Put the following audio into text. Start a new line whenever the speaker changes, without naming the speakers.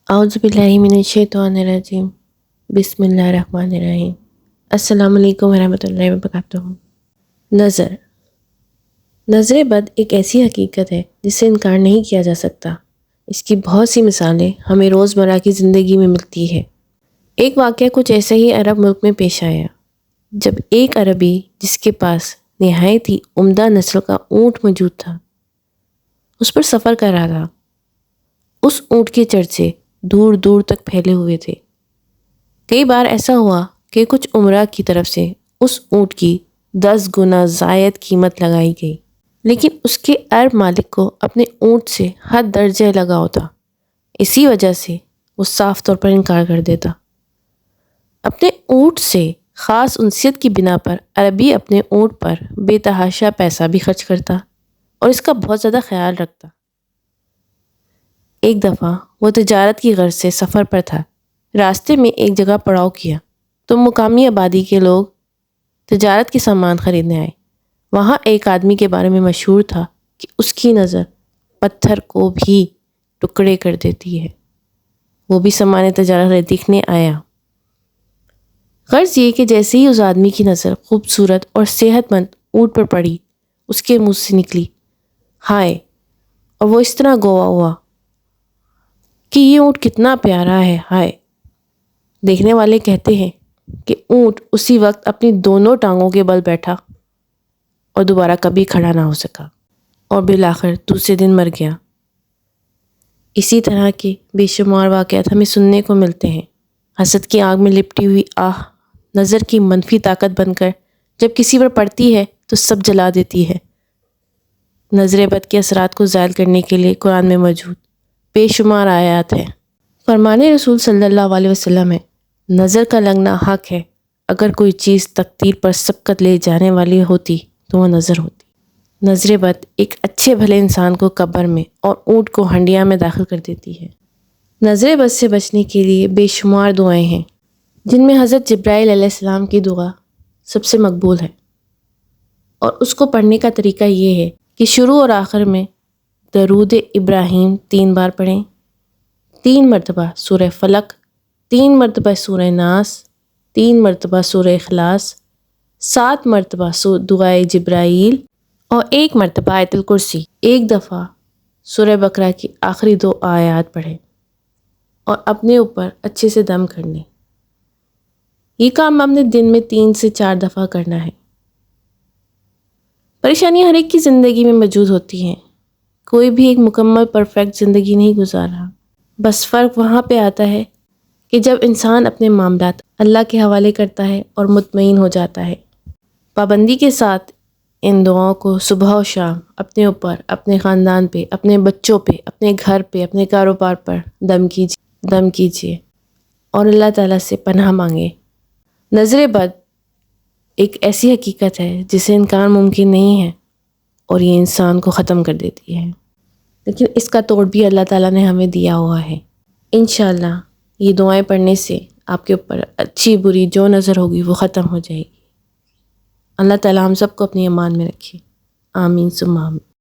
اعوذ باللہ من الشیطان الرجیم بسم اللہ الرحمن الرحیم۔ السلام علیکم ورحمۃ اللہ وبرکاتہ۔ نظر بد ایک ایسی حقیقت ہے جس سے انکار نہیں کیا جا سکتا۔ اس کی بہت سی مثالیں ہمیں روزمرہ کی زندگی میں ملتی ہے۔ ایک واقعہ کچھ ایسا ہی عرب ملک میں پیش آیا، جب ایک عربی جس کے پاس نہایت ہی عمدہ نسل کا اونٹ موجود تھا، اس پر سفر کر رہا تھا۔ اس اونٹ کے چرچے دور دور تک پھیلے ہوئے تھے۔ کئی بار ایسا ہوا کہ کچھ عمرہ کی طرف سے اس اونٹ کی 10 گنا زائد قیمت لگائی گئی، لیکن اس کے عرب مالک کو اپنے اونٹ سے حد درجہ لگاؤ تھا۔ اسی وجہ سے وہ صاف طور پر انکار کر دیتا۔ اپنے اونٹ سے خاص انسیت کی بنا پر عربی اپنے اونٹ پر بے تحاشا پیسہ بھی خرچ کرتا اور اس کا بہت زیادہ خیال رکھتا۔ ایک دفعہ وہ تجارت کی غرض سے سفر پر تھا۔ راستے میں ایک جگہ پڑاؤ کیا تو مقامی آبادی کے لوگ تجارت کے سامان خریدنے آئے۔ وہاں ایک آدمی کے بارے میں مشہور تھا کہ اس کی نظر پتھر کو بھی ٹکڑے کر دیتی ہے۔ وہ بھی سامان تجارت دیکھنے آیا۔ غرض یہ کہ جیسے ہی اس آدمی کی نظر خوبصورت اور صحت مند اونٹ پر پڑی، اس کے منہ سے نکلی ہائے، اور وہ اس طرح گوا ہوا کہ یہ اونٹ کتنا پیارا ہے، ہائے۔ دیکھنے والے کہتے ہیں کہ اونٹ اسی وقت اپنی دونوں ٹانگوں کے بل بیٹھا اور دوبارہ کبھی کھڑا نہ ہو سکا اور بالآخر دوسرے دن مر گیا۔ اسی طرح کے بے شمار واقعات ہمیں سننے کو ملتے ہیں۔ حسد کی آگ میں لپٹی ہوئی آہ نظر کی منفی طاقت بن کر جب کسی پر پڑتی ہے تو سب جلا دیتی ہے۔ نظر بد کے اثرات کو زائل کرنے کے لیے قرآن میں موجود بے شمار آیات ہیں۔ فرمان رسول صلی اللہ علیہ وسلم ہے، نظر کا لگنا حق ہے۔ اگر کوئی چیز تقدیر پر سبقت لے جانے والی ہوتی تو وہ نظر ہوتی۔ نظر بد ایک اچھے بھلے انسان کو قبر میں اور اونٹ کو ہنڈیا میں داخل کر دیتی ہے۔ نظر بد سے بچنے کے لیے بے شمار دعائیں ہیں، جن میں حضرت جبرائیل علیہ السلام کی دعا سب سے مقبول ہے، اور اس کو پڑھنے کا طریقہ یہ ہے کہ شروع اور آخر میں درود ابراہیم 3 بار پڑھیں، 3 مرتبہ سورہ فلق، 3 مرتبہ سورہ ناس، 3 مرتبہ سورہ اخلاص، 7 مرتبہ دعائے جبرائیل اور 1 مرتبہ آیت الکرسی۔ ایک دفعہ سورہ بقرہ کی آخری 2 آیات پڑھیں اور اپنے اوپر اچھے سے دم کرنے۔ یہ کام ہم نے دن میں 3 سے 4 دفعہ کرنا ہے۔ پریشانیاں ہر ایک کی زندگی میں موجود ہوتی ہیں۔ کوئی بھی ایک مکمل پرفیکٹ زندگی نہیں گزار رہا۔ بس فرق وہاں پہ آتا ہے کہ جب انسان اپنے معاملات اللہ کے حوالے کرتا ہے اور مطمئن ہو جاتا ہے۔ پابندی کے ساتھ ان دعاؤں کو صبح و شام اپنے اوپر، اپنے خاندان پہ، اپنے بچوں پہ، اپنے گھر پہ، اپنے کاروبار پر دم کیجیے اور اللہ تعالیٰ سے پناہ مانگے۔ نظر بد ایک ایسی حقیقت ہے جسے انکار ممکن نہیں ہے، اور یہ انسان کو ختم کر دیتی ہے، لیکن اس کا توڑ بھی اللہ تعالیٰ نے ہمیں دیا ہوا ہے۔ انشاءاللہ یہ دعائیں پڑھنے سے آپ کے اوپر اچھی بری جو نظر ہوگی وہ ختم ہو جائے گی۔ اللہ تعالیٰ ہم سب کو اپنی امان میں رکھے، آمین ثم آمین۔